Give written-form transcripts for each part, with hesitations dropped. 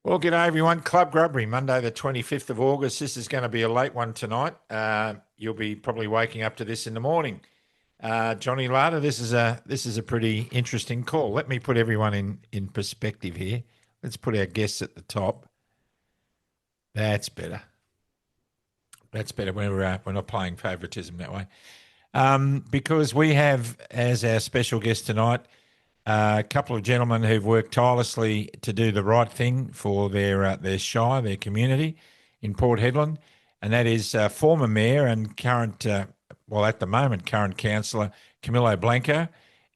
Well, g'day everyone. Club Grubbery, Monday the 25th of August. This is going to be a late one tonight. You'll be probably waking up to this in the morning. Johnny Lada, this is a pretty interesting call. Let me put everyone in perspective here. Let's put our guests at the top. That's better. That's better. We're not playing favouritism that way. Because we have as our special guest tonight a couple of gentlemen who've worked tirelessly to do the right thing for their shire, their community in Port Hedland, and that is former mayor and current, at the moment, current councillor Camilo Blanco,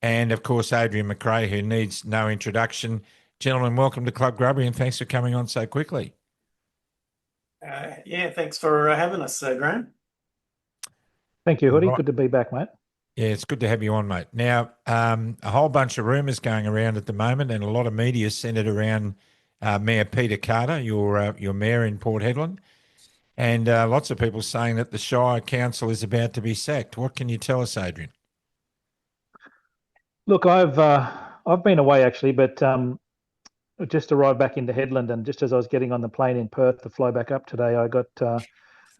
and of course Adrian MacRae, who needs no introduction. Gentlemen, welcome to Club Grubbery, and thanks for coming on so quickly. Thanks for having us, Graham. Thank you, Hoodie. Right. Good to be back, mate. Yeah, it's good to have you on, mate. Now, a whole bunch of rumours going around at the moment, and a lot of media centred around Mayor Peter Carter, your mayor in Port Hedland, and lots of people saying that the Shire Council is about to be sacked. What can you tell us, Adrian? Look, I've been away actually, but just arrived back into Hedland, and just as I was getting on the plane in Perth to fly back up today, I got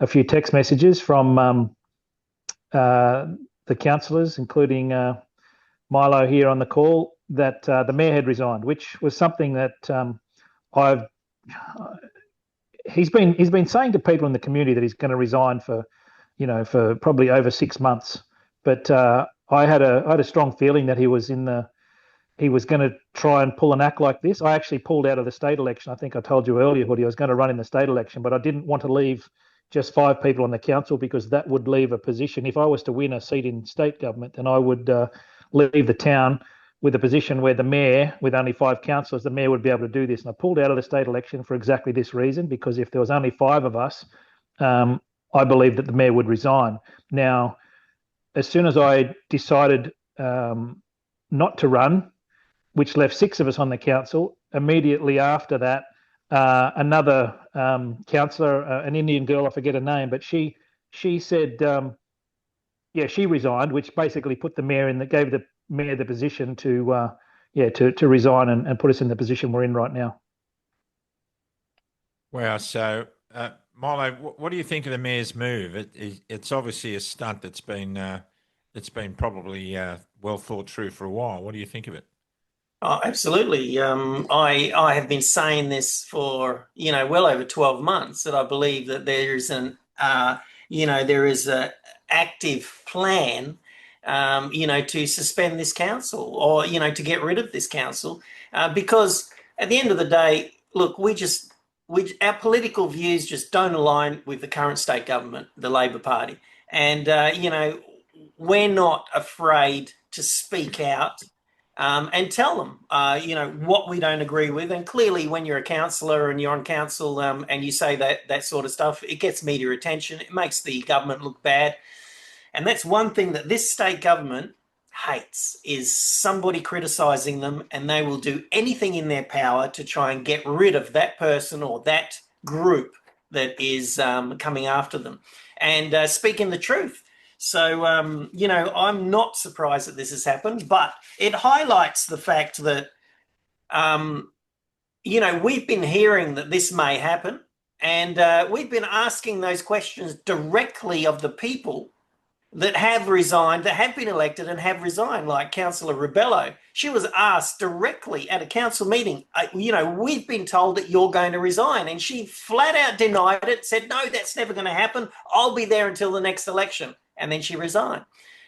a few text messages from the councillors, including Milo here on the call, that the mayor had resigned, which was something that he's been saying to people in the community that he's going to resign for probably over 6 months. But I had a strong feeling that he was going to try and pull an act like this. I actually pulled out of the state election. I think I told you earlier, Hoodie, I was going to run in the state election, but I didn't want to leave just 5 people on the council, because that would leave a position. If I was to win a seat in state government, then I would leave the town with a position where the mayor, with only 5 councillors, the mayor would be able to do this. And I pulled out of the state election for exactly this reason, because if there was only 5 of us, I believed that the mayor would resign. Now, as soon as I decided not to run, which left 6 of us on the council, immediately after that, another councillor, an Indian girl, I forget her name, but she said, she resigned, which basically put the mayor gave the mayor the position to resign and put us in the position we're in right now. Wow. So, Milo, what do you think of the mayor's move? It's obviously a stunt that's been probably well thought through for a while. What do you think of it? Oh, absolutely. I have been saying this for well over 12 months, that I believe that there is there is a active plan to suspend this council, or to get rid of this council, because at the end of the day, look, our political views just don't align with the current state government, the Labor Party, and we're not afraid to speak out and tell them, what we don't agree with. And clearly, when you're a councillor and you're on council and you say that sort of stuff, it gets media attention. It makes the government look bad. And that's one thing that this state government hates, is somebody criticising them, and they will do anything in their power to try and get rid of that person or that group that is coming after them and speaking the truth. So, I'm not surprised that this has happened, but it highlights the fact that, we've been hearing that this may happen, and we've been asking those questions directly of the people that have resigned, that have been elected and have resigned, like Councillor Ribello. She was asked directly at a council meeting, we've been told that you're going to resign. And she flat out denied it, said, no, that's never going to happen. I'll be there until the next election. And then she resigned.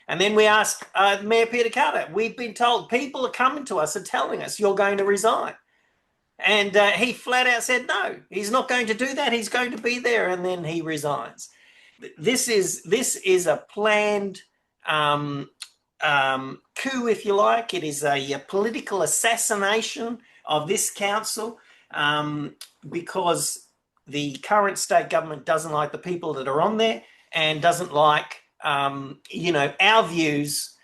And then we asked Mayor Peter Carter, we've been told, people are coming to us and telling us you're going to resign. And he flat out said, no, he's not going to do that. He's going to be there. And then he resigns. This is a planned coup, if you like. It is a political assassination of this council, because the current state government doesn't like the people that are on there, and doesn't like our views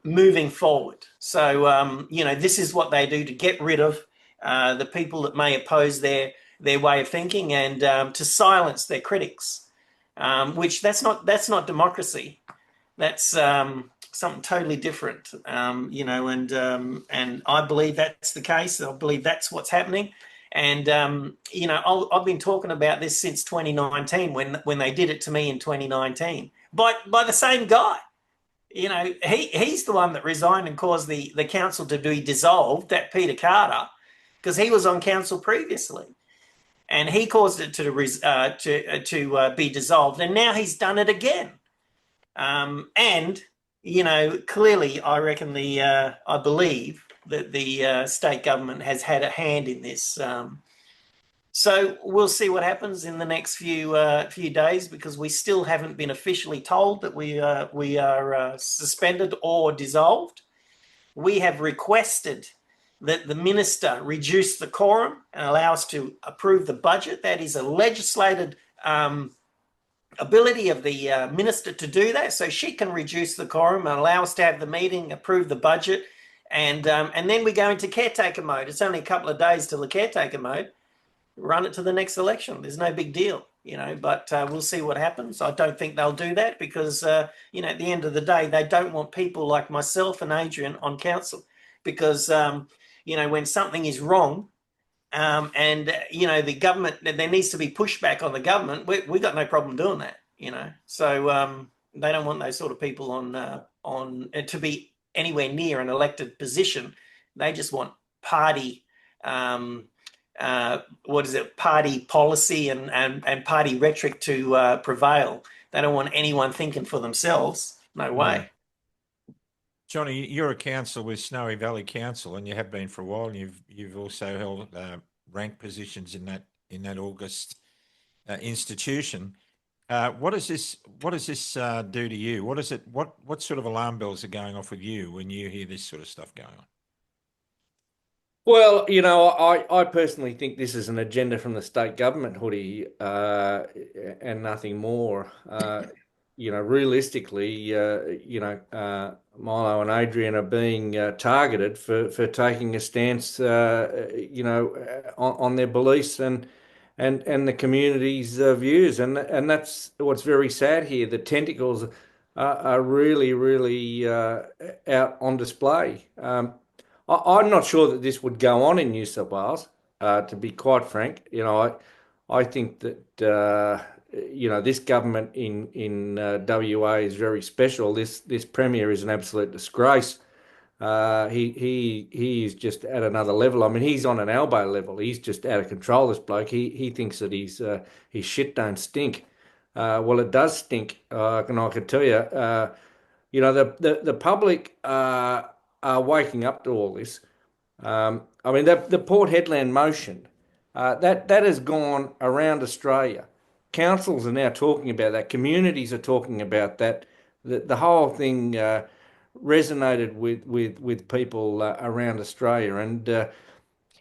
moving forward. So this is what they do to get rid of the people that may oppose their way of thinking, and to silence their critics. Which that's not democracy. That's something totally different. And I believe that's the case. I believe that's what's happening. And I've been talking about this since 2019 when they did it to me in 2019 by the same guy. He's the one that resigned and caused the council to be dissolved, that Peter Carter, because he was on council previously, and he caused it to be dissolved, and now he's done it again. And clearly, I reckon I believe that the state government has had a hand in this. So we'll see what happens in the next few days, because we still haven't been officially told that we are suspended or dissolved. We have requested that the minister reduce the quorum and allow us to approve the budget. That is a legislated ability of the minister to do that, so she can reduce the quorum and allow us to have the meeting, approve the budget, and then we go into caretaker mode. It's only a couple of days till the caretaker mode. Run it to the next election. There's no big deal, but we'll see what happens. I don't think they'll do that because, at the end of the day, they don't want people like myself and Adrian on council because, when something is wrong and, the government, there needs to be pushback on the government, we got no problem doing that, So they don't want those sort of people on to be anywhere near an elected position. They just want party party policy and party rhetoric to prevail. They don't want anyone thinking for themselves. No way. Johnny, you're a councillor with Snowy Valley Council, and you have been for a while. And you've also held rank positions in that August institution. What does this do to you? What sort of alarm bells are going off with you when you hear this sort of stuff going on? Well, I personally think this is an agenda from the state government, Hoodie, and nothing more. Realistically, Milo and Adrian are being targeted for taking a stance, on their beliefs and the community's views, and that's what's very sad here. The tentacles are really, really out on display. I'm not sure that this would go on in New South Wales, to be quite frank. I think that this government in WA is very special. This premier is an absolute disgrace. He is just at another level. I mean, he's on an elbow level. He's just out of control. This bloke. He thinks that his shit don't stink. Well, it does stink. And I can tell you, the public are waking up to all this. I mean, the Port Hedland motion that has gone around Australia. Councils are now talking about that. Communities are talking about that. The whole thing resonated with people around Australia, and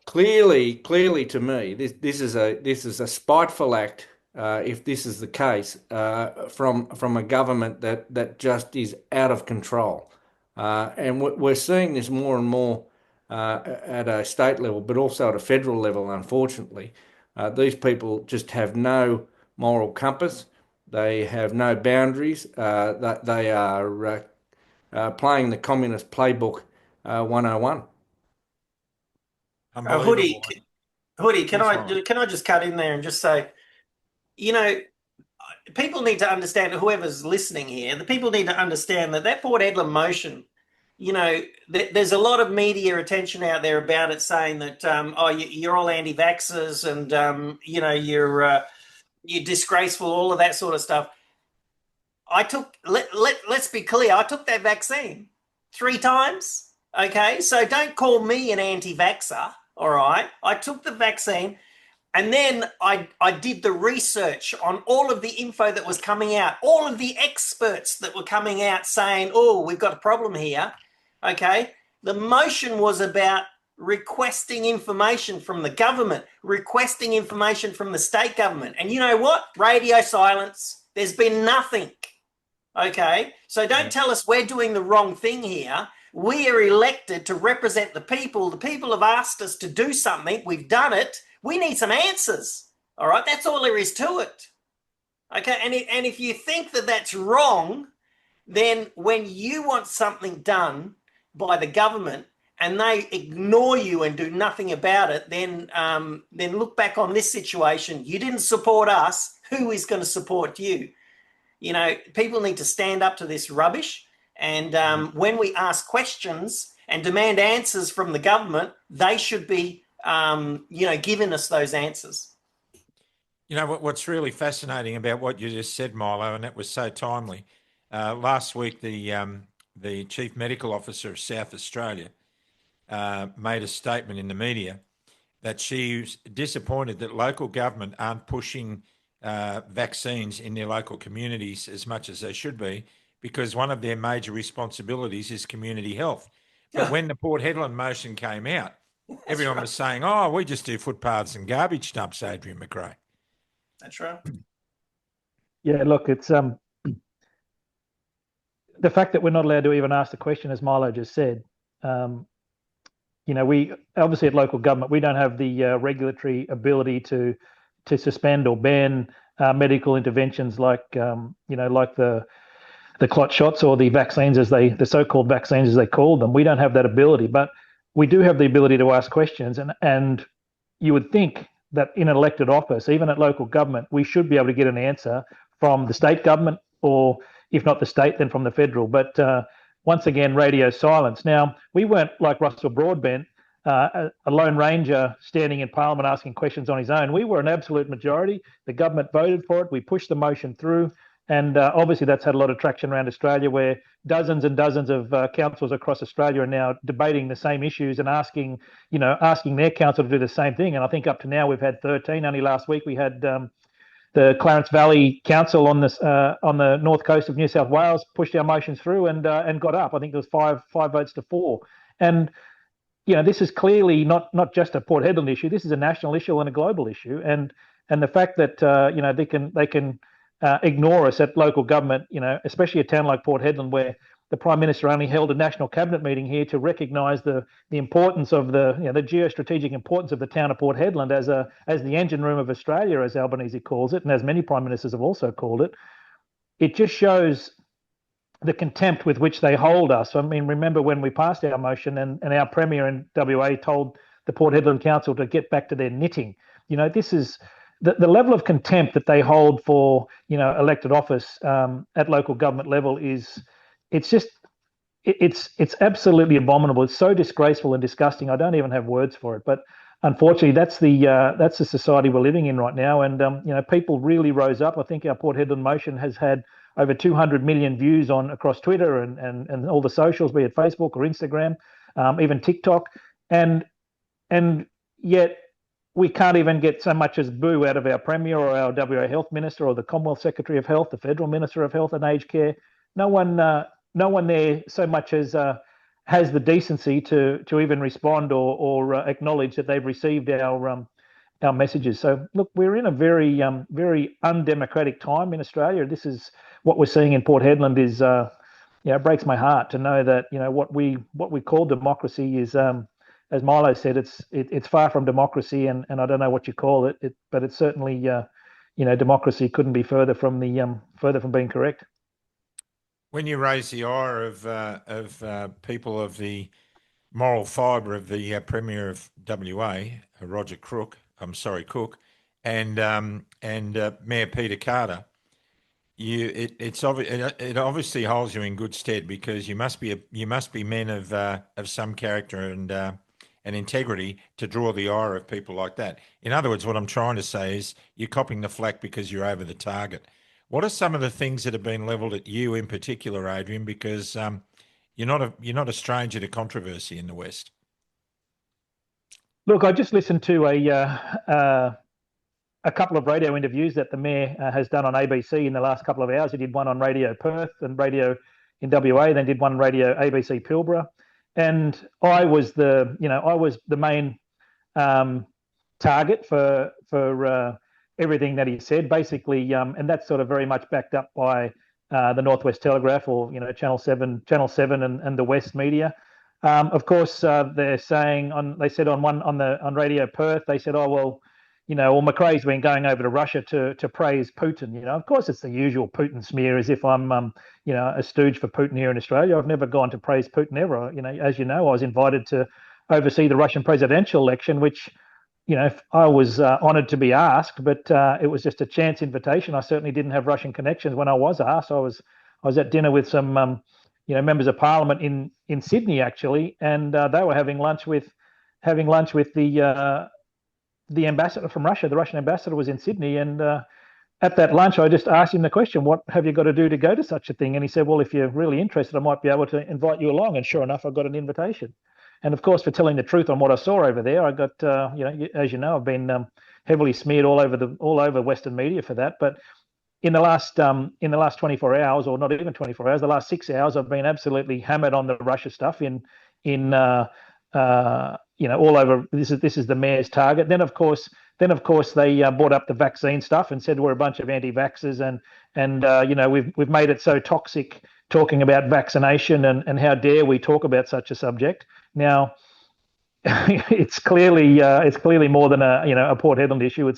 clearly to me, this is a spiteful act. If this is the case, from a government that just is out of control, and we're seeing this more and more at a state level, but also at a federal level. Unfortunately, these people just have no moral compass. They have no boundaries. They are playing the communist playbook 101. Hoodie, can I just cut in there and just say, people need to understand, whoever's listening here, the people need to understand that Port Hedland motion, there's a lot of media attention out there about it, saying that you're all anti-vaxxers and you're disgraceful, all of that sort of stuff. Let's be clear, I took that vaccine 3 times. Okay, so don't call me an anti-vaxxer. All right, I took the vaccine, and then I did the research on all of the info that was coming out, all of the experts that were coming out saying, oh, we've got a problem here. Okay, the motion was about requesting information from the government, requesting information from the state government. And you know what? Radio silence. There's been nothing. Okay, so don't tell us we're doing the wrong thing here. We are elected to represent the people. The people have asked us to do something. We've done it. We need some answers. All right, that's all there is to it. Okay, and if you think that that's wrong, then when you want something done by the government and they ignore you and do nothing about it, then look back on this situation. You didn't support us. Who is going to support you? You know, people need to stand up to this rubbish. And when we ask questions and demand answers from the government, they should be, giving us those answers. You know, what's really fascinating about what you just said, Milo, and that was so timely. Last week, the Chief Medical Officer of South Australia made a statement in the media that she's disappointed that local government aren't pushing vaccines in their local communities as much as they should be, because one of their major responsibilities is community health. But when the Port Hedland motion came out, everyone was saying, oh, we just do footpaths and garbage dumps, Adrian MacRae. That's right. Yeah, look, it's the fact that we're not allowed to even ask the question, as Milo just said. We obviously at local government, we don't have the regulatory ability to suspend or ban medical interventions like the clot shots or the vaccines, the so-called vaccines as they call them. We don't have that ability, but we do have the ability to ask questions. And you would think that in an elected office, even at local government, we should be able to get an answer from the state government, or if not the state, then from the federal. But once again, radio silence. Now, we weren't like Russell Broadbent, a lone ranger standing in Parliament asking questions on his own. We were an absolute majority. The government voted for it. We pushed the motion through. And obviously that's had a lot of traction around Australia, where dozens and dozens of councils across Australia are now debating the same issues and asking their council to do the same thing. And I think up to now we've had 13. Only last week we had the Clarence Valley Council on the north coast of New South Wales pushed our motions through and got up. I think there was five votes to 4. And this is clearly not just a Port Hedland issue. This is a national issue and a global issue. And the fact that they can ignore us at local government, especially a town like Port Hedland, where the Prime Minister only held a national cabinet meeting here to recognise the importance of the geostrategic importance of the town of Port Hedland as the engine room of Australia, as Albanese calls it, and as many Prime Ministers have also called it. It just shows the contempt with which they hold us. I mean, remember when we passed our motion and our Premier in WA told the Port Hedland Council to get back to their knitting. This is the level of contempt that they hold for elected office at local government level it's absolutely abominable. It's so disgraceful and disgusting. I don't even have words for it. But unfortunately, that's the society we're living in right now. And people really rose up. I think our Port Hedland motion has had over 200 million views across Twitter and all the socials, be it Facebook or Instagram, even TikTok, and yet we can't even get so much as boo out of our Premier or our WA Health Minister or the Commonwealth Secretary of Health, the Federal Minister of Health and Aged Care. No one there so much as has the decency to even respond or acknowledge that they've received our messages. So look, we're in a very very undemocratic time in Australia. This is what we're seeing in Port Hedland is it breaks my heart to know that what we call democracy is as Milo said, it's far from democracy, and I don't know what you call it, but it's certainly democracy couldn't be further from being correct. When you raise the ire of people of the moral fibre of the Premier of WA, Roger Cook, and Mayor Peter Carter, it obviously holds you in good stead, because you must be men of some character and integrity to draw the ire of people like that. In other words, what I'm trying to say is you're copping the flak because you're over the target. What are some of the things that have been levelled at you in particular, Adrian? Because you're not a stranger to controversy in the West. Look, I just listened to a couple of radio interviews that the Mayor has done on ABC in the last couple of hours. He did one on Radio Perth and radio in WA, then did one on Radio ABC Pilbara. And I was the main target for everything that he said, basically, and that's sort of very much backed up by the Northwest Telegraph or Channel 7 and the West media. Of course, they're saying on Radio Perth, they said, oh well, or MacRae's been going over to Russia to praise Putin. Of course, it's the usual Putin smear, as if I'm, a stooge for Putin here in Australia. I've never gone to praise Putin ever. As you know, I was invited to oversee the Russian presidential election, which, I was honoured to be asked, but it was just a chance invitation. I certainly didn't have Russian connections when I was asked. I was at dinner with some, members of Parliament in Sydney actually, and they were having lunch with the ambassador from Russia. The Russian ambassador was in Sydney, and at that lunch, I just asked him the question, "What have you got to do to go to such a thing?" And he said, "Well, if you're really interested, I might be able to invite you along." And sure enough, I got an invitation. And of course, for telling the truth on what I saw over there, I got, as you know, I've been heavily smeared all over Western media for that. But in the last 24 hours, or not even 24 hours, the last 6 hours, I've been absolutely hammered on the Russia stuff all over. This is the mayor's target. Then of course they brought up the vaccine stuff and said we're a bunch of anti-vaxxers, and we've made it so toxic talking about vaccination, and how dare we talk about such a subject. Now it's clearly more than a Port Hedland issue.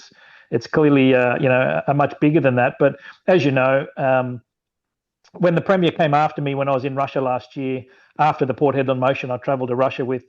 It's clearly a much bigger than that. But as you know, when the Premier came after me when I was in Russia last year, after the Port Hedland motion, I travelled to Russia with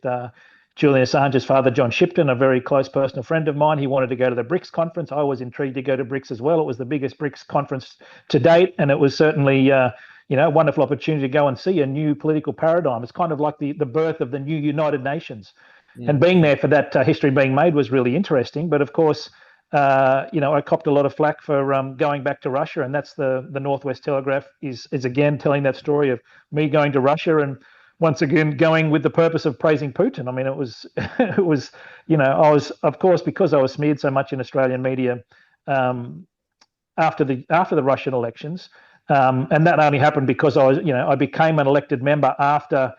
Julian Assange's father, John Shipton, a very close personal friend of mine. He wanted to go to the BRICS conference. I was intrigued to go to BRICS as well. It was the biggest BRICS conference to date, and it was certainly a wonderful opportunity to go and see a new political paradigm. It's kind of like the birth of the new United Nations. Yeah. And being there for that history being made was really interesting. But of course, I copped a lot of flack for going back to Russia, and that's the Northwest Telegraph is again telling that story of me going to Russia, and once again going with the purpose of praising Putin. I mean, it was I was, of course, because I was smeared so much in Australian media after the Russian elections, and that only happened because I became an elected member after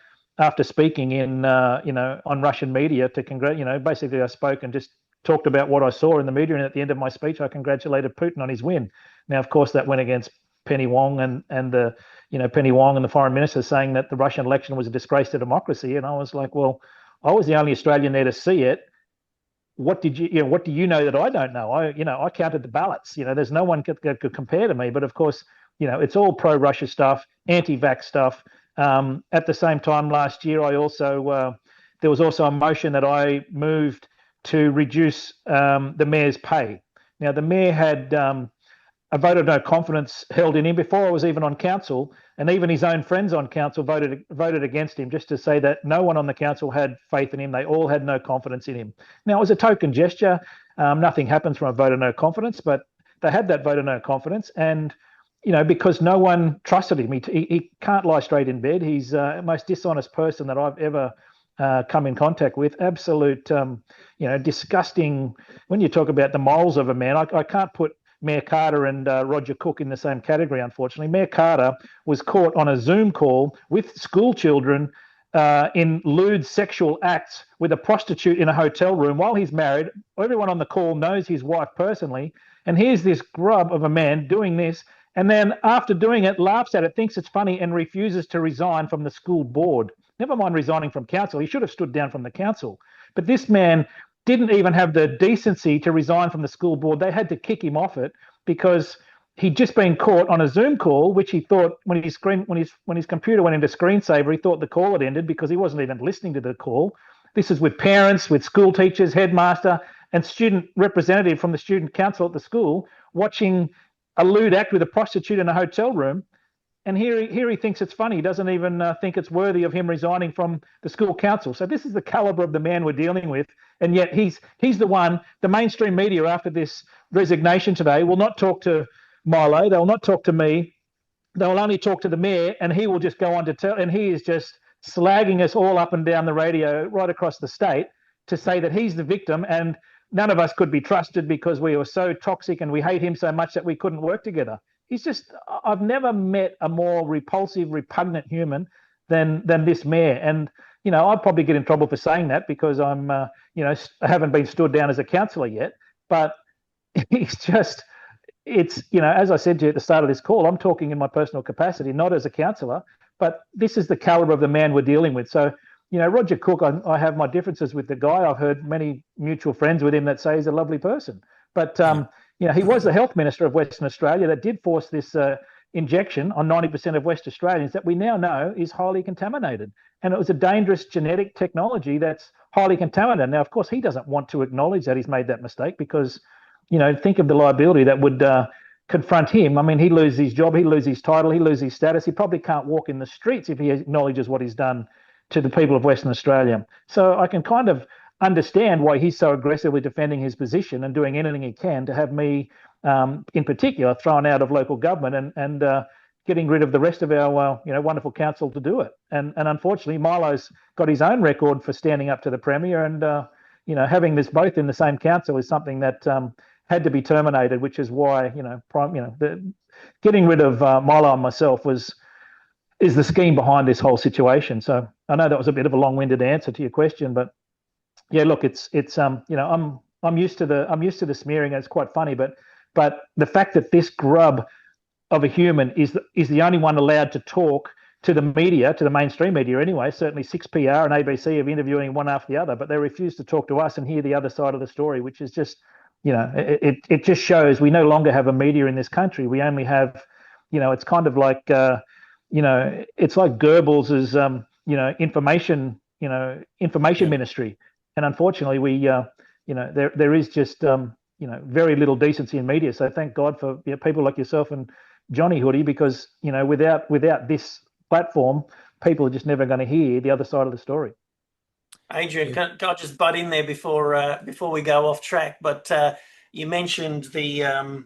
speaking in on Russian media to basically I spoke and just talked about what I saw in the media, and at the end of my speech, I congratulated Putin on his win. Now, of course, that went against Penny Wong and the Penny Wong and the foreign minister, saying that the Russian election was a disgrace to democracy. And I was like, well, I was the only Australian there to see it. What do you know that I don't know? I counted the ballots. There's no one could compare to me. But of course, it's all pro-Russia stuff, anti-vax stuff. At the same time, last year, there was also a motion that I moved to reduce the mayor's pay. Now, the mayor had a vote of no confidence held in him before I was even on council, and even his own friends on council voted against him, just to say that no one on the council had faith in him. They all had no confidence in him. Now, it was a token gesture. Nothing happens from a vote of no confidence, but they had that vote of no confidence, and because no one trusted him. He can't lie straight in bed. He's the most dishonest person that I've ever come in contact with. Absolute, disgusting. When you talk about the morals of a man, I can't put Mayor Carter and Roger Cook in the same category, unfortunately. Mayor Carter was caught on a Zoom call with school children in lewd sexual acts with a prostitute in a hotel room while he's married. Everyone on the call knows his wife personally. And here's this grub of a man doing this, and then after doing it, laughs at it, thinks it's funny, and refuses to resign from the school board. Never mind resigning from council. He should have stood down from the council. But this man didn't even have the decency to resign from the school board. They had to kick him off it because he'd just been caught on a Zoom call, which he thought when his computer went into screensaver, he thought the call had ended because he wasn't even listening to the call. This is with parents, with school teachers, headmaster, and student representative from the student council at the school watching a lewd act with a prostitute in a hotel room. And here he thinks it's funny. He doesn't even think it's worthy of him resigning from the school council. So this is the caliber of the man we're dealing with. And yet he's the one. The mainstream media, after this resignation today, will not talk to Milo. They'll not talk to me. They'll only talk to the mayor, and he will just go on to tell. And he is just slagging us all up and down the radio right across the state to say that he's the victim, and none of us could be trusted because we were so toxic and we hate him so much that we couldn't work together. I've never met a more repulsive, repugnant human than this mayor. And, I'd probably get in trouble for saying that because I haven't been stood down as a councillor yet. But as I said to you at the start of this call, I'm talking in my personal capacity, not as a councillor, but this is the caliber of the man we're dealing with. So, Roger Cook, I have my differences with the guy. I've heard many mutual friends with him that say he's a lovely person. But he was the health minister of Western Australia that did force this injection on 90% of West Australians that we now know is highly contaminated. And it was a dangerous genetic technology that's highly contaminated. Now, of course, he doesn't want to acknowledge that he's made that mistake because, think of the liability that would confront him. I mean, he'd lose his job, he'd lose his title, he'd lose his status. He probably can't walk in the streets if he acknowledges what he's done to the people of Western Australia. So I can kind of understand why he's so aggressively defending his position and doing anything he can to have me, in particular, thrown out of local government and getting rid of the rest of our wonderful council to do it. And unfortunately, Milo's got his own record for standing up to the Premier, and having this both in the same council is something that had to be terminated, which is why getting rid of Milo and myself is the scheme behind this whole situation. So I know that was a bit of a long-winded answer to your question, but yeah, look, it's I'm used to the smearing, and it's quite funny, but the fact that this grub of a human is the only one allowed to talk to the media, to the mainstream media anyway. Certainly 6PR and ABC have interviewing one after the other, but they refuse to talk to us and hear the other side of the story, which is just, it just shows we no longer have a media in this country. We only have, it's kind of like, it's like Goebbels's, information ministry. And unfortunately, we, there is just, very little decency in media. So thank God for people like yourself and Johnny Hoody, because, without this platform, people are just never going to hear the other side of the story. Adrian, can I just butt in there before we go off track? But you mentioned the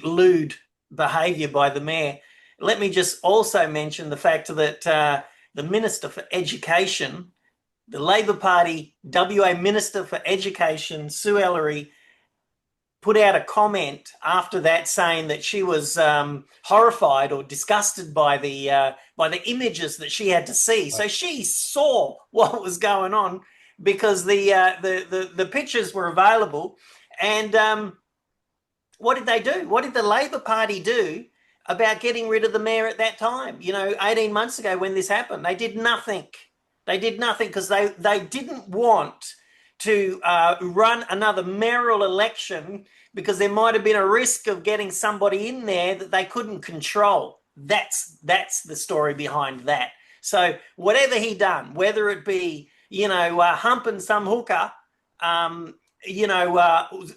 lewd behaviour by the mayor. Let me just also mention the fact that the Minister for Education, the Labor Party WA Minister for Education, Sue Ellery, put out a comment after that saying that she was horrified or disgusted by the images that she had to see. So she saw what was going on because the pictures were available. And what did they do? What did the Labor Party do about getting rid of the mayor at that time? 18 months ago when this happened, they did nothing. They did nothing because they didn't want to run another mayoral election because there might have been a risk of getting somebody in there that they couldn't control. That's the story behind that. So whatever he done, whether it be, humping some hooker,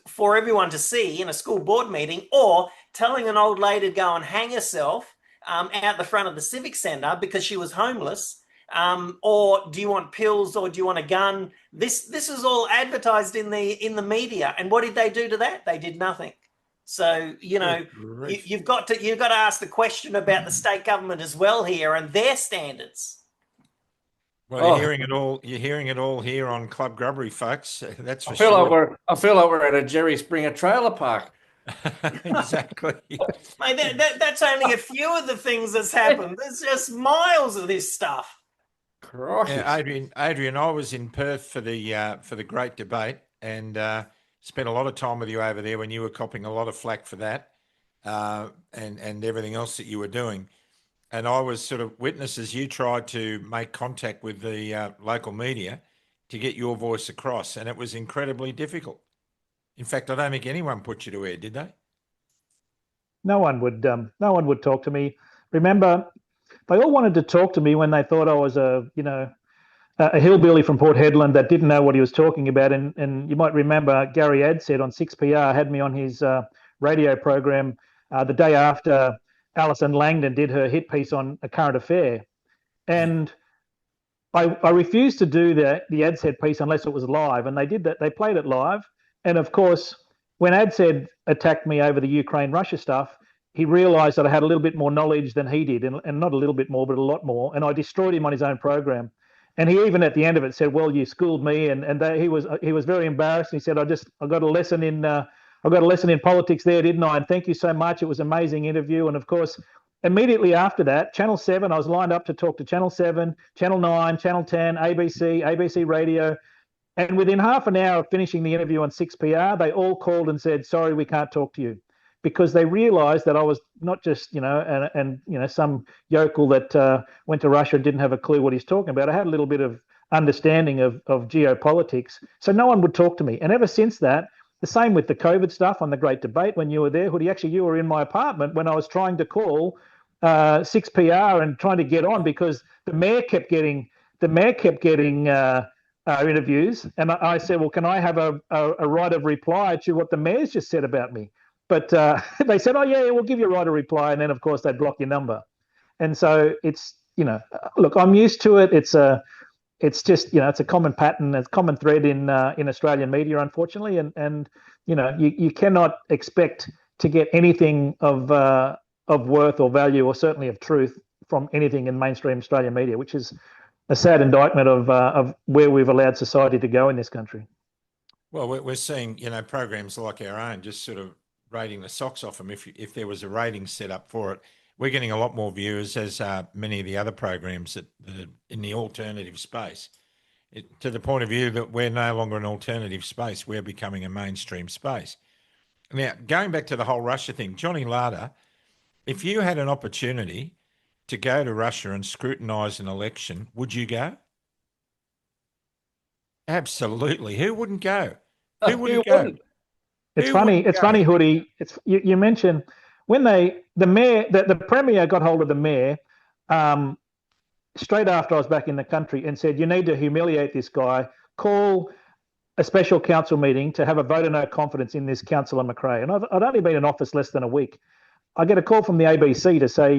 for everyone to see in a school board meeting, or telling an old lady to go and hang herself out the front of the civic centre because she was homeless, or do you want pills or do you want a gun? This is all advertised in the media, and what did they do to that? They did nothing. So you've got to ask the question about the state government as well here and their standards. Well, you're hearing it all. You're hearing it all here on Club Grubbery, folks. That's for I feel like we're at a Jerry Springer trailer park. Exactly. Mate, that's only a few of the things that's happened. There's just miles of this stuff. Yeah, Adrian, I was in Perth for the great debate, and spent a lot of time with you over there when you were copping a lot of flack for that, and everything else that you were doing. And I was sort of witness as you tried to make contact with the local media to get your voice across, and it was incredibly difficult. In fact, I don't think anyone put you to air, did they? No one would talk to me. Remember, they all wanted to talk to me when they thought I was a hillbilly from Port Hedland that didn't know what he was talking about. And you might remember Gary Adsett on 6PR had me on his radio program the day after Alison Langdon did her hit piece on a current affair. And I refused to do the Adsett piece unless it was live. And they did that. They played it live. And of course, when Adsett attacked me over the Ukraine-Russia stuff, he realised that I had a little bit more knowledge than he did, and not a little bit more, but a lot more. And I destroyed him on his own program. And he even at the end of it said, "Well, you schooled me." And he was very embarrassed. And he said, "I got a lesson in politics there, didn't I? And thank you so much. It was an amazing interview." And of course, immediately after that, Channel 7, I was lined up to talk to Channel 7, Channel 9, Channel 10, ABC Radio. And within half an hour of finishing the interview on 6PR, they all called and said, "Sorry, we can't talk to you," because they realised that I was not just, some yokel that went to Russia and didn't have a clue what he's talking about. I had a little bit of understanding of geopolitics. So no one would talk to me. And ever since that, The same with the COVID stuff on the Great Debate when you were there, Hoodie. Actually, you were in my apartment when I was trying to call 6PR and trying to get on because the mayor kept getting interviews, and I said, well, can I have a right of reply to what the mayor's just said about me? But they said, oh yeah, we'll give you a right of reply, and then of course they'd block your number. And so it's, look, I'm used to it. It's just, it's a common pattern, it's a common thread in Australian media, unfortunately, and you cannot expect to get anything of worth or value, or certainly of truth, from anything in mainstream Australian media, which is a sad indictment of where we've allowed society to go in this country. Well, we're seeing, programs like our own just sort of rating the socks off them. If there was a rating set up for it, we're getting a lot more viewers, as many of the other programs that in the alternative space. To the point of view that we're no longer an alternative space, we're becoming a mainstream space. Now, going back to the whole Russia thing, Johnny Larder, if you had an opportunity to go to Russia and scrutinise an election, would you go? Absolutely. Who wouldn't go? Who wouldn't go? It's funny, Hoodie. You mentioned when the premier got hold of the mayor straight after I was back in the country and said, you need to humiliate this guy, call a special council meeting to have a vote of no confidence in this councillor MacRae. And I'd only been in office less than a week. I get a call from the ABC to say,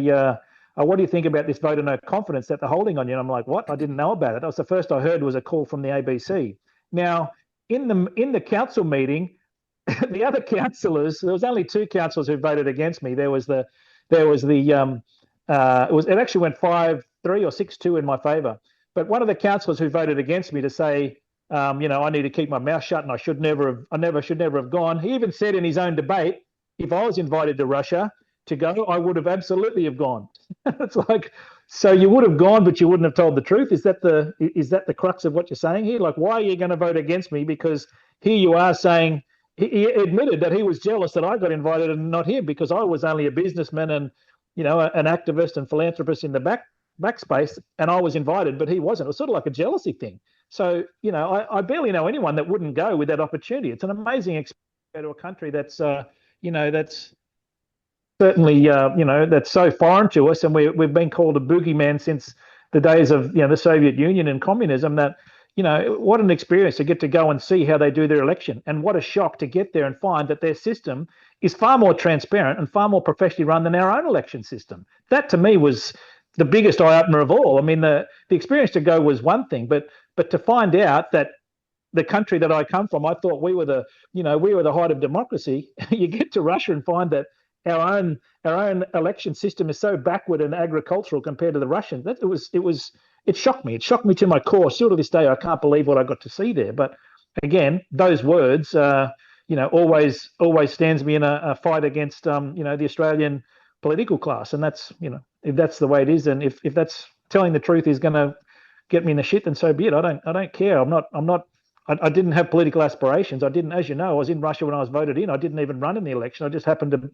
what do you think about this vote of no confidence that they're holding on you? And I'm like, what? I didn't know about it. That was the first I heard, was a call from the ABC. Now, in the council meeting, the other councillors, there was only two councillors who voted against me. It actually went 5-3 or 6-2 in my favour. But one of the councillors who voted against me to say, I need to keep my mouth shut and I should never have gone. He even said in his own debate, if I was invited to Russia to go, I would have absolutely have gone. It's like, so you would have gone, but you wouldn't have told the truth. Is that the crux of what you're saying here? Like, why are you going to vote against me? Because here you are saying, he admitted that he was jealous that I got invited and not him, because I was only a businessman and, an activist and philanthropist in the backspace, and I was invited, but he wasn't. It was sort of like a jealousy thing. So, I barely know anyone that wouldn't go with that opportunity. It's an amazing experience to go to a country that's, that's certainly, that's so foreign to us, and we've been called a boogeyman since the days of, the Soviet Union and communism. That, what an experience to get to go and see how they do their election, and what a shock to get there and find that their system is far more transparent and far more professionally run than our own election system. That to me was the biggest eye-opener of all. I mean, the experience to go was one thing, but to find out that the country that I come from, I thought we were the height of democracy. You get to Russia and find that our own election system is so backward and agricultural compared to the Russians. It shocked me. It shocked me to my core. Still to this day, I can't believe what I got to see there. But again, those words, always stands me in a fight against, the Australian political class. And that's, if that's the way it is, and if that's telling the truth is going to get me in the shit, then so be it. I don't care. I didn't have political aspirations. I didn't, as you know, I was in Russia when I was voted in. I didn't even run in the election. I just happened to,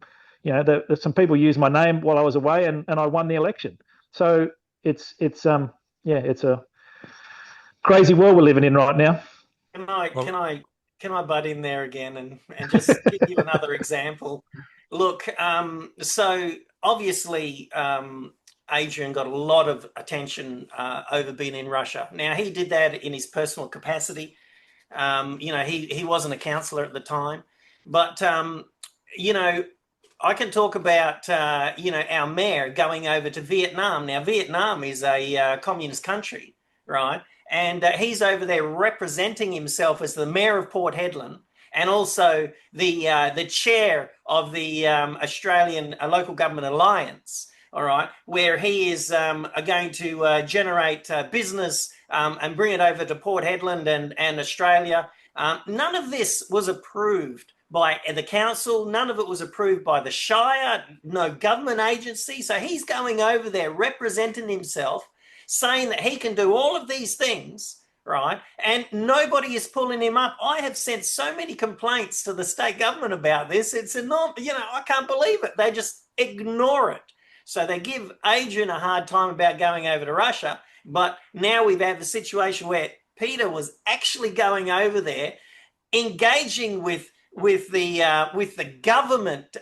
some people used my name while I was away, and I won the election. So it's a crazy world we're living in right now. Can I butt in there again and just give you another example? Look, so obviously Adrian got a lot of attention over being in Russia. Now, he did that in his personal capacity. He wasn't a councillor at the time, but I can talk about our mayor going over to Vietnam. Now, Vietnam is a communist country, right? And he's over there representing himself as the mayor of Port Hedland, and also the chair of the Australian Local Government Alliance. All right, where he is going to generate business and bring it over to Port Hedland and Australia. None of this was approved by the council. None of it was approved by the Shire, no government agency. So he's going over there representing himself, saying that he can do all of these things, right? And nobody is pulling him up. I have sent so many complaints to the state government about this. It's enormous. I can't believe it. They just ignore it. So they give Adrian a hard time about going over to Russia, but now we've had the situation where Peter was actually going over there, engaging with with the government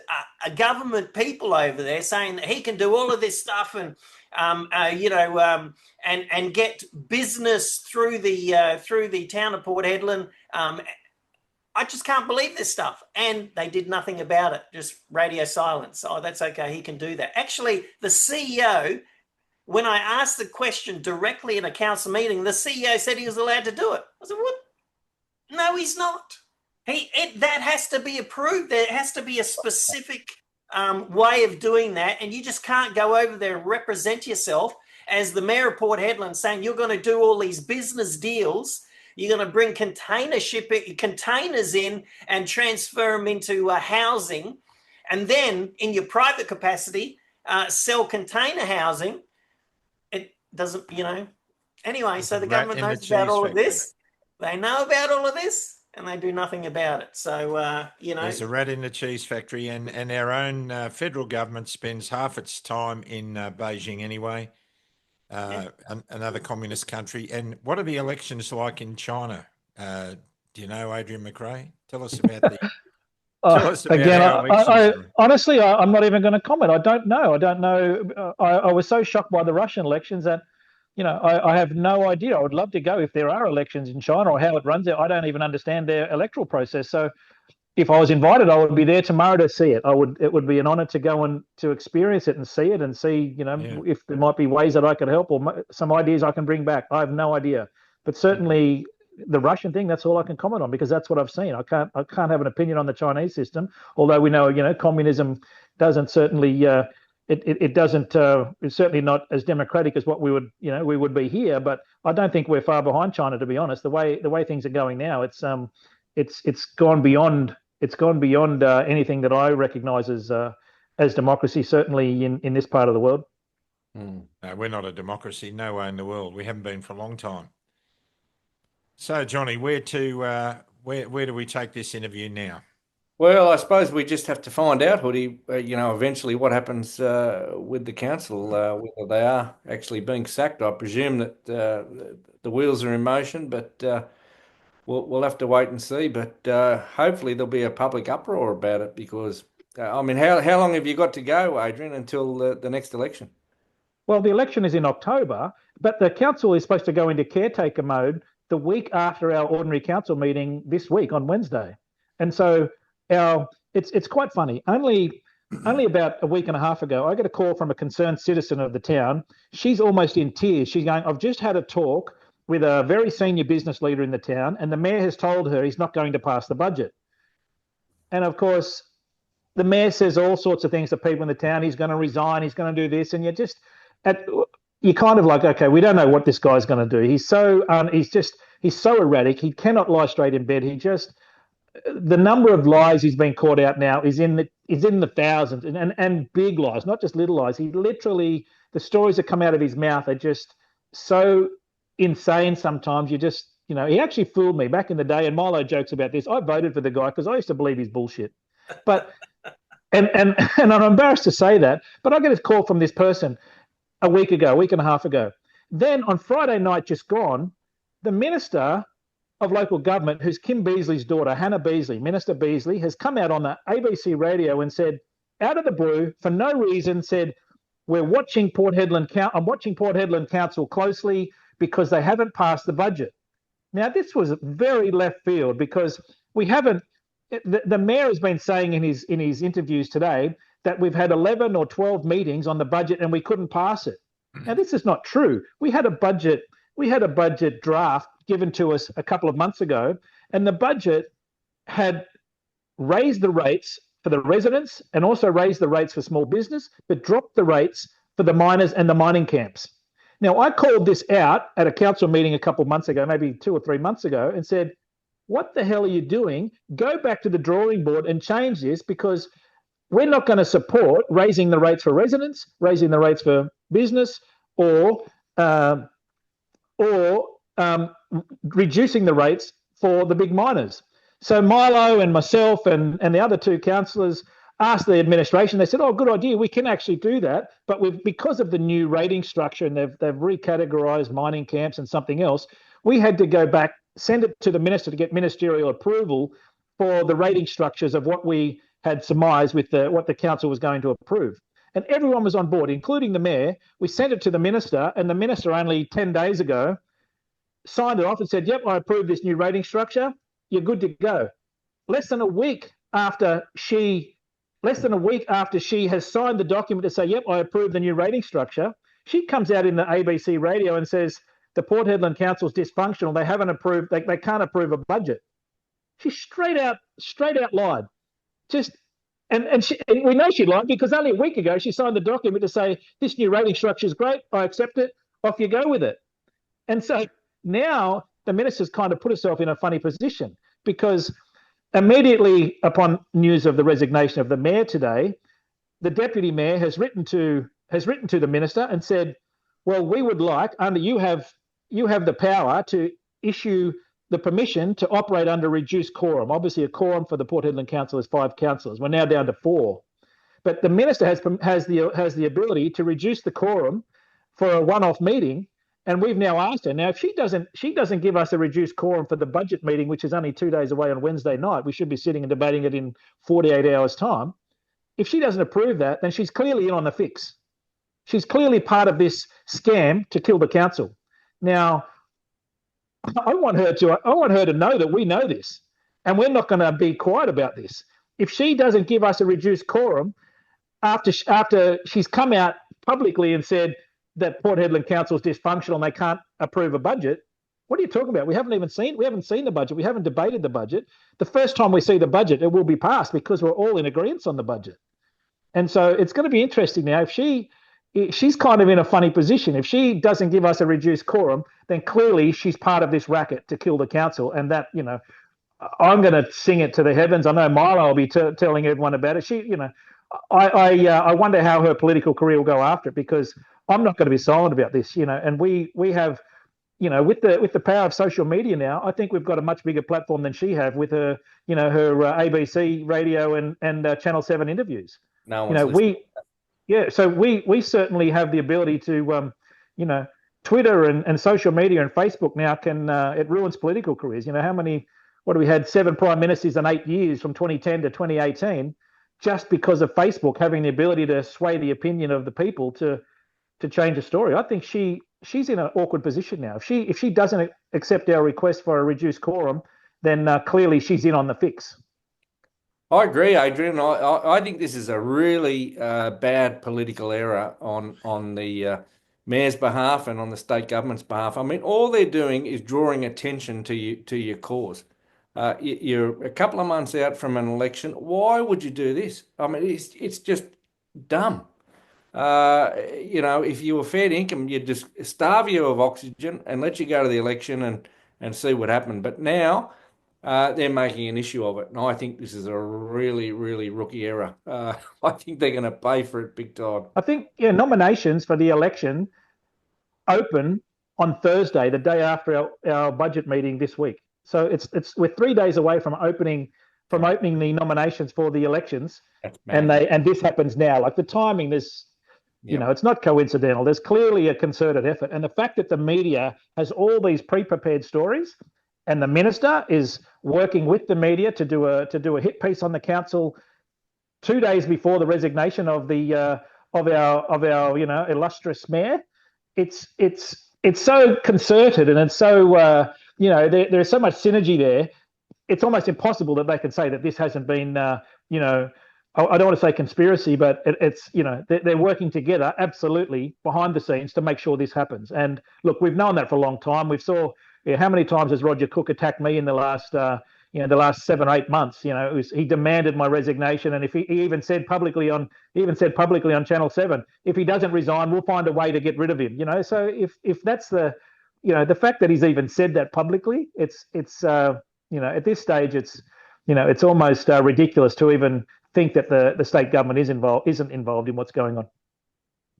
people over there, saying that he can do all of this stuff and and get business through the town of Port Hedland. I just can't believe this stuff. And they did nothing about it, just radio silence. Oh, that's okay, he can do that. Actually, the CEO, when I asked the question directly in a council meeting, the CEO said he was allowed to do it. I said, what? No, he's not. That has to be approved. There has to be a specific way of doing that. And you just can't go over there and represent yourself as the mayor of Port Hedland saying you're going to do all these business deals. You're going to bring containers in and transfer them into housing, and then in your private capacity, sell container housing. It doesn't, Anyway, so the government knows about all of this. They know about all of this, and they do nothing about it. So, There's a rat in the cheese factory, and our own federal government spends half its time in Beijing anyway. Another communist country. And what are the elections like in China? Do you know, Adrian MacRae? Tell us about the. Tell us about again, our elections. Honestly, I'm not even going to comment. I don't know. I was so shocked by the Russian elections that, I have no idea. I would love to go if there are elections in China or how it runs there. I don't even understand their electoral process. So if I was invited, I would be there tomorrow to see it. It would be an honor to go and to experience it and see it and see, if there might be ways that I could help or some ideas I can bring back. I have no idea. But certainly the Russian thing, that's all I can comment on because that's what I've seen. I can't have an opinion on the Chinese system, although we know, communism doesn't certainly it doesn't it's certainly not as democratic as what we would be here. But I don't think we're far behind China, to be honest. The way things are going now, it's gone beyond anything that I recognise as democracy, certainly in this part of the world. No, we're not a democracy, no way in the world. We haven't been for a long time. So, Johnny, where do we take this interview now? Well, I suppose we just have to find out, Hoodie, eventually what happens with the council, whether they are actually being sacked. I presume that the wheels are in motion, but we'll have to wait and see. But hopefully there'll be a public uproar about it because, how long have you got to go, Adrian, until the next election? Well, the election is in October, but the council is supposed to go into caretaker mode the week after our ordinary council meeting this week on Wednesday. And so it's quite funny. Only about a week and a half ago, I got a call from a concerned citizen of the town. She's almost in tears. She's going, I've just had a talk with a very senior business leader in the town, and the mayor has told her he's not going to pass the budget. And of course, the mayor says all sorts of things to people in the town. He's going to resign. He's going to do this. And you're kind of like, okay, we don't know what this guy's going to do. He's so erratic. He cannot lie straight in bed. The number of lies he's been caught out now is in the thousands and big lies, not just little lies. He literally, the stories that come out of his mouth are just so insane sometimes. He actually fooled me back in the day, and Milo jokes about this. I voted for the guy because I used to believe his bullshit. But and I'm embarrassed to say that, but I get a call from this person a week and a half ago. Then on Friday night just gone, the Minister of Local Government, who's Kim Beazley's daughter, Hannah Beazley, Minister Beazley, has come out on the ABC radio and said, out of the blue, for no reason, said, I'm watching Port Hedland Council closely because they haven't passed the budget. Now, this was very left field because we haven't. The mayor has been saying in his interviews today that we've had 11 or 12 meetings on the budget and we couldn't pass it. Now, this is not true. We had a budget draft given to us a couple of months ago, and the budget had raised the rates for the residents and also raised the rates for small business, but dropped the rates for the miners and the mining camps. Now, I called this out at a council meeting a couple of months ago, maybe 2 or 3 months ago, and said, what the hell are you doing? Go back to the drawing board and change this because we're not going to support raising the rates for residents, raising the rates for business, or reducing the rates for the big miners. So Milo and myself and the other 2 councillors asked the administration. They said, "Oh, good idea. We can actually do that, but because of the new rating structure and they've recategorised mining camps and something else, we had to go back, send it to the minister to get ministerial approval for the rating structures of what we had surmised with what the council was going to approve. And everyone was on board, including the mayor. We sent it to the minister, and the minister only 10 days ago signed it off and said, yep, I approve this new rating structure. You're good to go. Less than a week after she has signed the document to say, yep, I approve the new rating structure, she comes out in the ABC radio and says, the Port Hedland Council's dysfunctional. They haven't approved, they can't approve a budget. She straight out lied. And we know she lied because only a week ago she signed the document to say, this new rating structure is great, I accept it, off you go with it. And so now the minister's kind of put herself in a funny position, because immediately upon news of the resignation of the mayor today, the deputy mayor has written to the minister and said, well, we would like, you have the power to issue the permission to operate under reduced quorum. Obviously, a quorum for the Port Hedland Council is 5 councillors. We're now down to 4. But the minister has the ability to reduce the quorum for a one-off meeting. And we've now asked her. Now, if she doesn't give us a reduced quorum for the budget meeting, which is only 2 days away on Wednesday night, we should be sitting and debating it in 48 hours' time. If she doesn't approve that, then she's clearly in on the fix. She's clearly part of this scam to kill the council. Now, I want her to know that we know this, and we're not going to be quiet about this. If she doesn't give us a reduced quorum after she's come out publicly and said that Port Hedland Council is dysfunctional and they can't approve a budget, what are you talking about? We haven't seen the budget. We haven't debated the budget. The first time we see the budget, it will be passed because we're all in agreement on the budget. And so it's going to be interesting now. If she's kind of in a funny position. If she doesn't give us a reduced quorum, then clearly she's part of this racket to kill the council. And that, I'm going to sing it to the heavens. I know Milo will be telling everyone about it. I wonder how her political career will go after it, because I'm not going to be silent about this. And we have, with the power of social media now, I think we've got a much bigger platform than she have with her, her ABC radio and Channel 7 interviews. No one's listening. So we certainly have the ability to, Twitter and social media and Facebook now it ruins political careers. What we had 7 prime ministers in 8 years from 2010 to 2018, just because of Facebook having the ability to sway the opinion of the people to change a story. I think she's in an awkward position now. If she doesn't accept our request for a reduced quorum, then clearly she's in on the fix. I agree, Adrian. I think this is a really bad political error on the mayor's behalf and on the state government's behalf. I mean, all they're doing is drawing attention to your cause. You're a couple of months out from an election. Why would you do this? I mean, it's just dumb. If you were fair income, you'd just starve you of oxygen and let you go to the election and see what happened. But now they're making an issue of it. And I think this is a really, really rookie error. I think they're going to pay for it big time. I think nominations for the election open on Thursday, the day after our budget meeting this week. So we're 3 days away from opening the nominations for the elections, and this happens now. Like the timing, it's not coincidental. There's clearly a concerted effort, and the fact that the media has all these pre-prepared stories, and the minister is working with the media to do a hit piece on the council 2 days before the resignation of our illustrious mayor. It's so concerted, and it's so there's so much synergy there. It's almost impossible that they can say that this hasn't been I don't want to say conspiracy, but it's they're working together absolutely behind the scenes to make sure this happens. And look, we've known that for a long time. We saw how many times has Roger Cook attacked me in the last the last 7 or 8 months. He demanded my resignation, and if he even said publicly on Channel 7, if he doesn't resign, we'll find a way to get rid of him. So if that's the fact that he's even said that publicly, it's at this stage it's almost ridiculous to even think that the state government isn't involved in what's going on.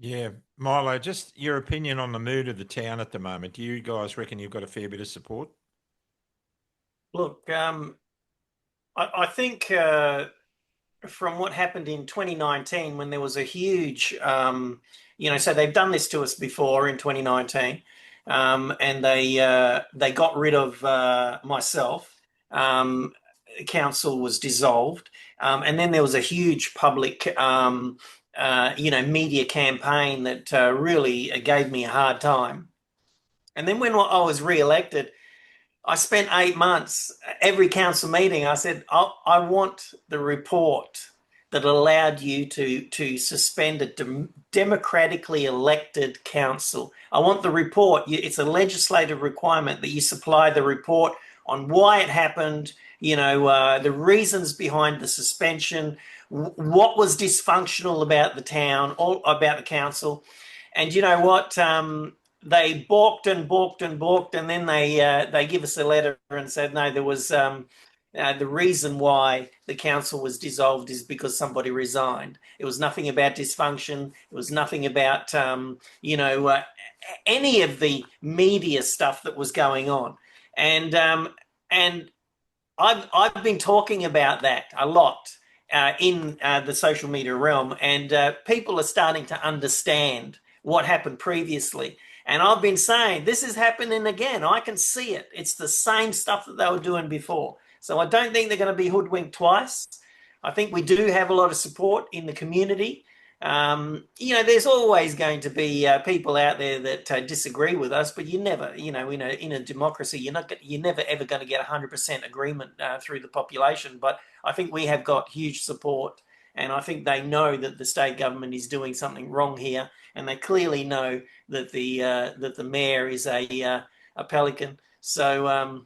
Yeah, Milo, just your opinion on the mood of the town at the moment. Do you guys reckon you've got a fair bit of support? Look, I think from what happened in 2019 when there was a huge, so they've done this to us before in 2019, and they got rid of myself. council was dissolved, and then there was a huge public, media campaign that really gave me a hard time. And then when I was re-elected, I spent 8 months, every council meeting, I said, I want the report that allowed you to suspend a democratically elected council. I want the report. It's a legislative requirement that you supply the report on why it happened, the reasons behind the suspension, what was dysfunctional about the town, or about the council. And you know what? They balked and balked and balked, and then they give us a letter and said, no, there was the reason why the council was dissolved is because somebody resigned. It was nothing about dysfunction. It was nothing about any of the media stuff that was going on. And I've been talking about that a lot in the social media realm, and people are starting to understand what happened previously. And I've been saying, this is happening again. I can see it. It's the same stuff that they were doing before. So I don't think they're going to be hoodwinked twice. I think we do have a lot of support in the community. There's always going to be people out there that disagree with us, but you never, in a democracy, you're never ever going to get 100% agreement through the population. But I think we have got huge support, and I think they know that the state government is doing something wrong here, and they clearly know that the mayor is a pelican. So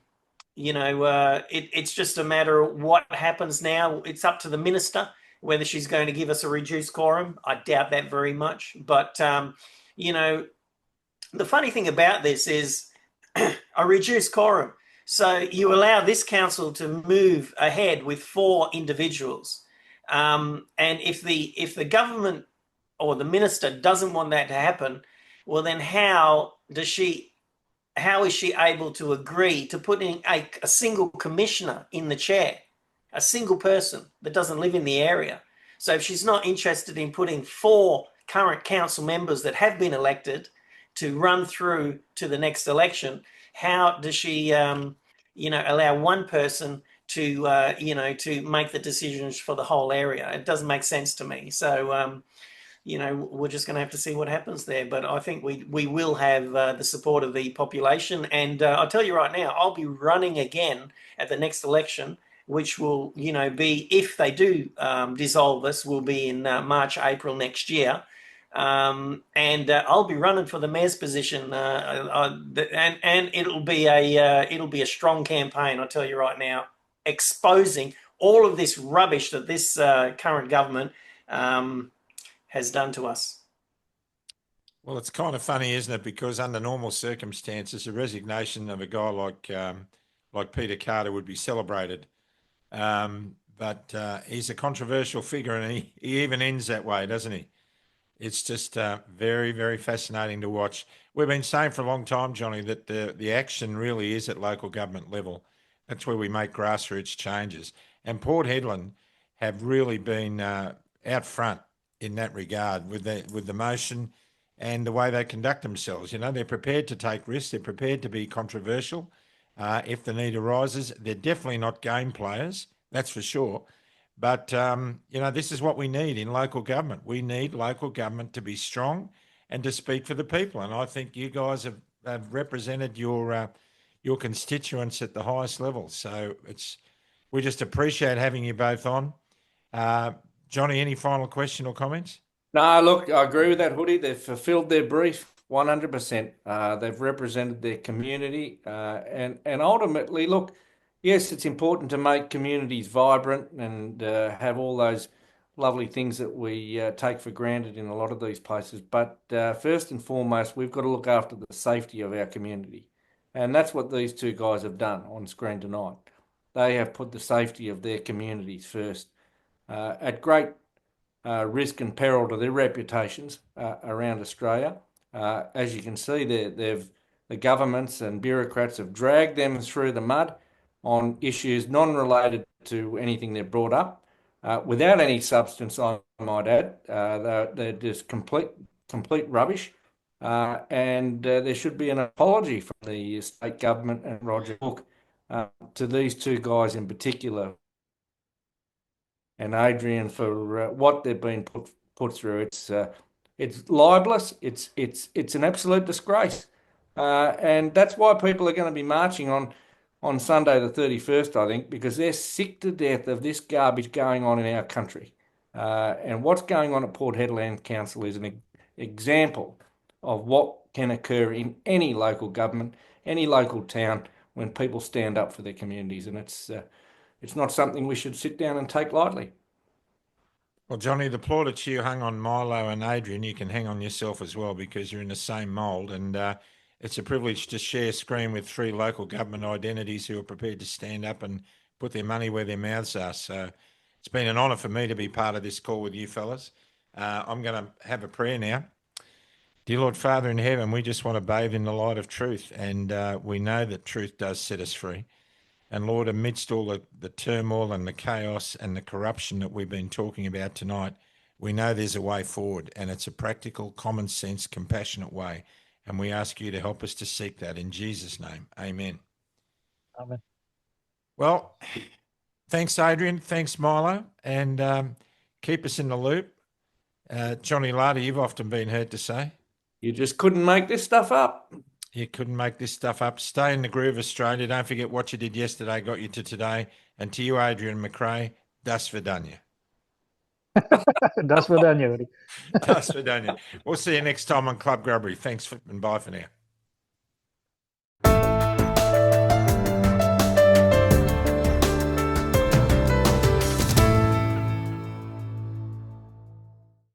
it's just a matter of what happens now. It's up to the minister whether she's going to give us a reduced quorum. I doubt that very much. But, the funny thing about this is a reduced quorum. So you allow this council to move ahead with 4 individuals. And if the government or the minister doesn't want that to happen, well, then how is she able to agree to put in a single commissioner in the chair? A single person that doesn't live in the area. So if she's not interested in putting 4 current council members that have been elected to run through to the next election, how does she, allow one person to make the decisions for the whole area? It doesn't make sense to me. So, we're just going to have to see what happens there. But I think we will have the support of the population. And I'll tell you right now, I'll be running again at the next election, which will, be, if they do dissolve us, will be in March, April next year. And I'll be running for the mayor's position, and it'll be a strong campaign, I'll tell you right now, exposing all of this rubbish that this current government has done to us. Well, it's kind of funny, isn't it? Because under normal circumstances, the resignation of a guy like Peter Carter would be celebrated. But he's a controversial figure, and he even ends that way, doesn't he? It's just very, very fascinating to watch. We've been saying for a long time, Johnny, that the action really is at local government level. That's where we make grassroots changes. And Port Hedland have really been out front in that regard with the motion and the way they conduct themselves. They're prepared to take risks. They're prepared to be controversial if the need arises. They're definitely not game players, that's for sure. But, this is what we need in local government. We need local government to be strong and to speak for the people. And I think you guys have represented your constituents at the highest level. So we just appreciate having you both on. Johnny, any final question or comments? No, look, I agree with that, Hoodie. They've fulfilled their brief 100%. They've represented their community, and ultimately, look, yes, it's important to make communities vibrant and have all those lovely things that we take for granted in a lot of these places. But first and foremost, we've got to look after the safety of our community, and that's what these 2 guys have done on screen tonight. They have put the safety of their communities first, at great risk and peril to their reputations around Australia. As you can see, the governments and bureaucrats have dragged them through the mud on issues non-related to anything they've brought up, without any substance, I might add. They're just complete rubbish. And there should be an apology from the state government and Roger Cook to these two guys in particular, and Adrian for what they've been put through. It's libelous. It's an absolute disgrace, and that's why people are going to be marching on Sunday the 31st, I think, because they're sick to death of this garbage going on in our country. And what's going on at Port Hedland Council is an example of what can occur in any local government, any local town, when people stand up for their communities, and it's not something we should sit down and take lightly. Well, Johnny, the plaudits you hung on Milo and Adrian, you can hang on yourself as well, because you're in the same mould, and it's a privilege to share screen with three local government identities who are prepared to stand up and put their money where their mouths are. So it's been an honour for me to be part of this call with you fellas. I'm going to have a prayer now. Dear Lord Father in heaven, we just want to bathe in the light of truth, and we know that truth does set us free. And Lord, amidst all the turmoil and the chaos and the corruption that we've been talking about tonight, we know there's a way forward, and it's a practical, common sense, compassionate way. And we ask you to help us to seek that in Jesus' name. Amen. Amen. Well, thanks, Adrian. Thanks, Milo. And keep us in the loop. Johnny Larder, you've often been heard to say, You just couldn't make this stuff up. you couldn't make this stuff up. Stay in the groove, Australia. Don't forget what you did yesterday got you to today. And to you, Adrian MacRae, das vidanya. Das vidanya. Das vidanya. We'll see you next time on Club Grubbery. Thanks and bye for now.